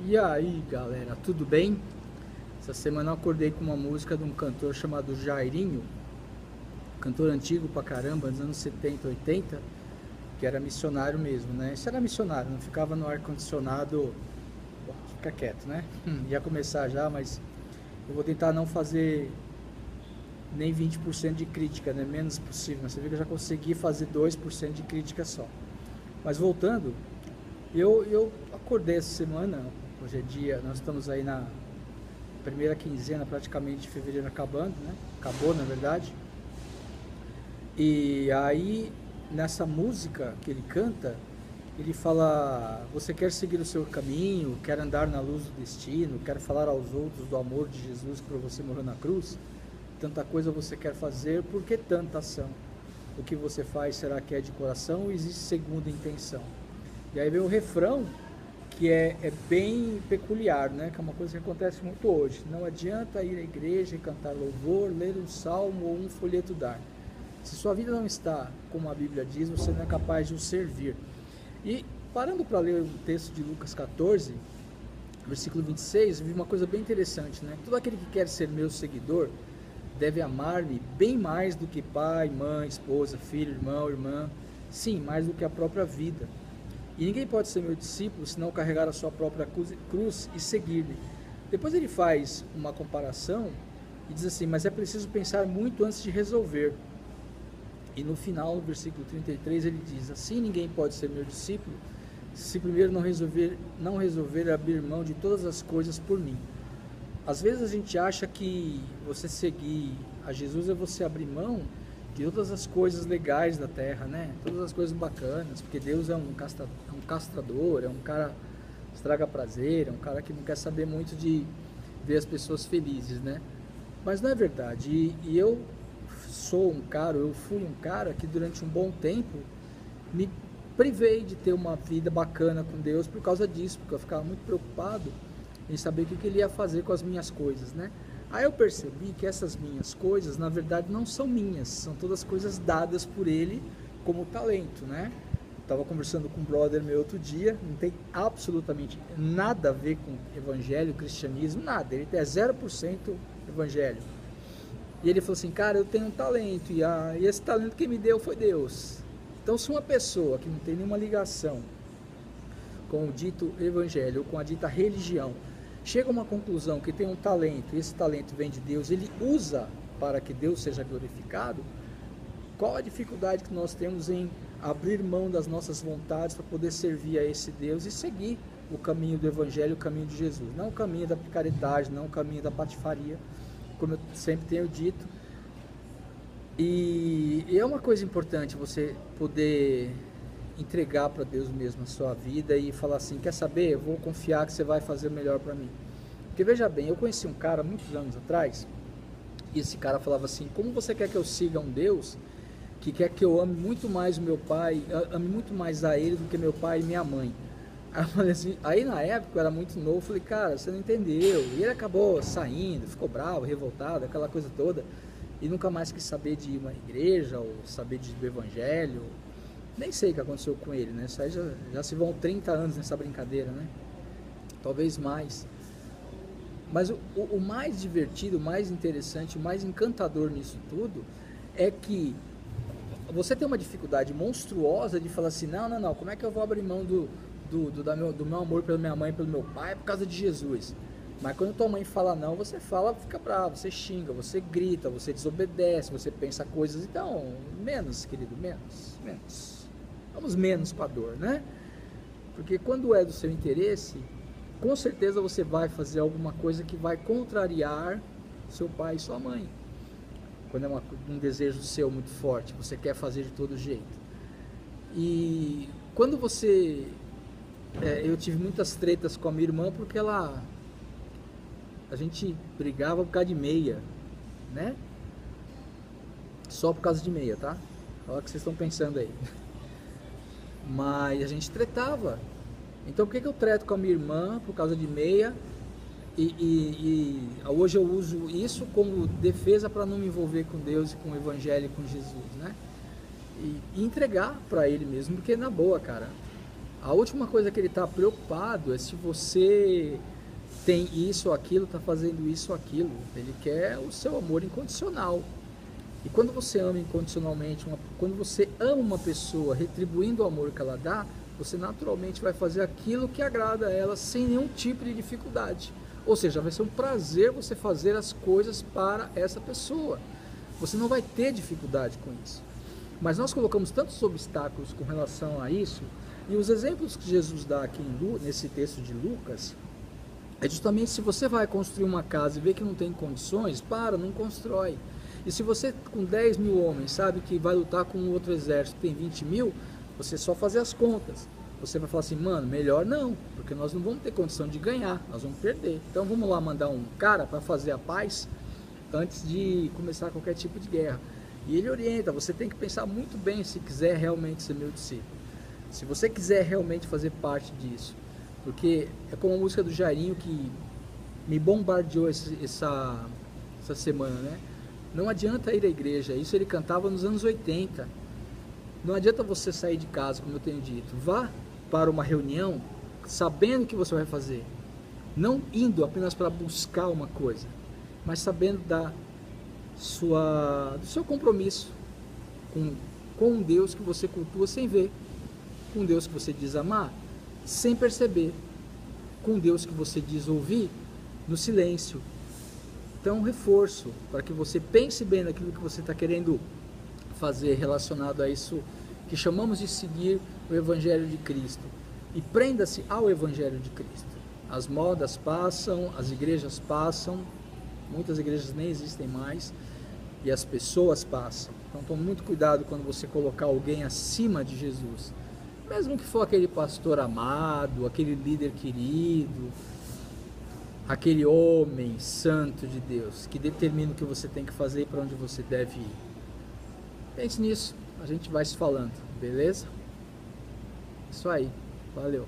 E aí, galera, tudo bem? Essa semana eu acordei com uma música de um cantor chamado Jairinho, cantor antigo pra caramba, dos anos 70, 80, que era missionário mesmo, né? Isso era missionário, não ficava no ar-condicionado. Bom, fica quieto, né? Ia começar já, mas eu vou tentar não fazer nem 20% de crítica, né? Menos possível. Você vê que eu já consegui fazer 2% de crítica só. Mas voltando, eu acordei essa semana, hoje é dia, nós estamos aí na primeira quinzena praticamente de fevereiro acabando, né? Acabou, na verdade. E aí, nessa música que ele canta, ele fala: você quer seguir o seu caminho, quer andar na luz do destino, quer falar aos outros do amor de Jesus que por você morreu na cruz? Tanta coisa você quer fazer, por que tanta ação? O que você faz, será que é de coração ou existe segunda intenção? E aí vem o refrão, que é bem peculiar, né? Que é uma coisa que acontece muito hoje. Não adianta ir à igreja e cantar louvor, ler um salmo ou um folheto dar. Se sua vida não está como a Bíblia diz, você não é capaz de o servir. E parando para ler o texto de Lucas 14, versículo 26, eu vi uma coisa bem interessante, né? Todo aquele que quer ser meu seguidor deve amar-me bem mais do que pai, mãe, esposa, filho, irmão, irmã, sim, mais do que a própria vida. E ninguém pode ser meu discípulo se não carregar a sua própria cruz e seguir-me. Depois ele faz uma comparação e diz assim: mas é preciso pensar muito antes de resolver. E no final, no versículo 33, ele diz: assim ninguém pode ser meu discípulo se primeiro não resolver abrir mão de todas as coisas por mim. Às vezes a gente acha que você seguir a Jesus é você abrir mão de todas as coisas legais da terra, né? Todas as coisas bacanas, porque Deus é um castrador, é um cara que estraga prazer, é um cara que não quer saber muito de ver as pessoas felizes, né? Mas não é verdade. E eu fui um cara que durante um bom tempo me privei de ter uma vida bacana com Deus por causa disso, porque eu ficava muito preocupado em saber o que ele ia fazer com as minhas coisas, né? Aí eu percebi que essas minhas coisas, na verdade, não são minhas, são todas coisas dadas por ele como talento, né? Estava conversando com um brother meu outro dia, não tem absolutamente nada a ver com evangelho, cristianismo, nada, ele é 0% evangelho. E ele falou assim: cara, eu tenho um talento, e esse talento que me deu foi Deus. Então, se uma pessoa que não tem nenhuma ligação com o dito evangelho ou com a dita religião chega a uma conclusão que tem um talento, e esse talento vem de Deus, ele usa para que Deus seja glorificado, qual a dificuldade que nós temos em abrir mão das nossas vontades para poder servir a esse Deus e seguir o caminho do evangelho, o caminho de Jesus, não o caminho da picaretagem, não o caminho da patifaria, como eu sempre tenho dito. E é uma coisa importante você poder entregar para Deus mesmo a sua vida e falar assim: quer saber, eu vou confiar que você vai fazer o melhor para mim. Porque veja bem, eu conheci um cara muitos anos atrás, e esse cara falava assim: como você quer que eu siga um Deus que quer que eu ame muito mais o meu pai, ame muito mais a ele do que meu pai e minha mãe? Aí, eu falei assim, aí na época eu era muito novo, eu falei: cara, você não entendeu. E ele acabou saindo, ficou bravo, revoltado, aquela coisa toda, e nunca mais quis saber de ir uma igreja ou saber do evangelho. Nem sei o que aconteceu com ele, né? Isso aí já se vão 30 anos nessa brincadeira, né? Talvez mais. Mas o mais divertido, o mais interessante, o mais encantador nisso tudo é que você tem uma dificuldade monstruosa de falar assim: não, não, não, como é que eu vou abrir mão do meu amor pela minha mãe e pelo meu pai por causa de Jesus? Mas quando tua mãe fala não, você fala, fica bravo, você xinga, você grita, você desobedece, você pensa coisas. Então, menos, querido, menos, menos. Vamos menos com a dor, né? Porque quando é do seu interesse, com certeza você vai fazer alguma coisa que vai contrariar seu pai e sua mãe. Quando é um desejo seu muito forte, você quer fazer de todo jeito. E quando eu tive muitas tretas com a minha irmã porque a gente brigava por causa de meia, né? Só por causa de meia, tá? Olha o que vocês estão pensando aí. Mas a gente tretava. Então por que eu treto com a minha irmã por causa de meia? E hoje eu uso isso como defesa para não me envolver com Deus e com o Evangelho e com Jesus, né? E entregar para Ele mesmo, porque na boa, cara, A última coisa que ele está preocupado é se você tem isso ou aquilo, está fazendo isso ou aquilo. Ele quer o seu amor incondicional. E quando você ama incondicionalmente, quando você ama uma pessoa retribuindo o amor que ela dá, você naturalmente vai fazer aquilo que agrada a ela sem nenhum tipo de dificuldade. Ou seja, vai ser um prazer você fazer as coisas para essa pessoa. Você não vai ter dificuldade com isso. Mas nós colocamos tantos obstáculos com relação a isso, e os exemplos que Jesus dá aqui nesse texto de Lucas, é justamente se você vai construir uma casa e vê que não tem condições, não constrói. E se você com 10 mil homens sabe que vai lutar com um outro exército que tem 20 mil, você só fazer as contas. Você vai falar assim, mano, melhor não, porque nós não vamos ter condição de ganhar, nós vamos perder. Então vamos lá mandar um cara para fazer a paz antes de começar qualquer tipo de guerra. E ele orienta, você tem que pensar muito bem se quiser realmente ser meu discípulo. Se você quiser realmente fazer parte disso. Porque é como a música do Jairinho que me bombardeou essa semana, né? Não adianta ir à igreja, isso ele cantava nos anos 80. Não adianta você sair de casa, como eu tenho dito. Vá para uma reunião sabendo o que você vai fazer. Não indo apenas para buscar uma coisa, mas sabendo do seu compromisso com um Deus que você cultua sem ver, com um Deus que você diz amar sem perceber, com um Deus que você diz ouvir no silêncio. Então, um reforço para que você pense bem naquilo que você está querendo fazer relacionado a isso que chamamos de seguir o Evangelho de Cristo. E prenda-se ao Evangelho de Cristo. As modas passam, as igrejas passam, muitas igrejas nem existem mais, e as pessoas passam. Então tome muito cuidado quando você colocar alguém acima de Jesus. Mesmo que for aquele pastor amado, aquele líder querido, aquele homem santo de Deus, que determina o que você tem que fazer e para onde você deve ir. Pense nisso, a gente vai se falando, beleza? Isso aí, valeu.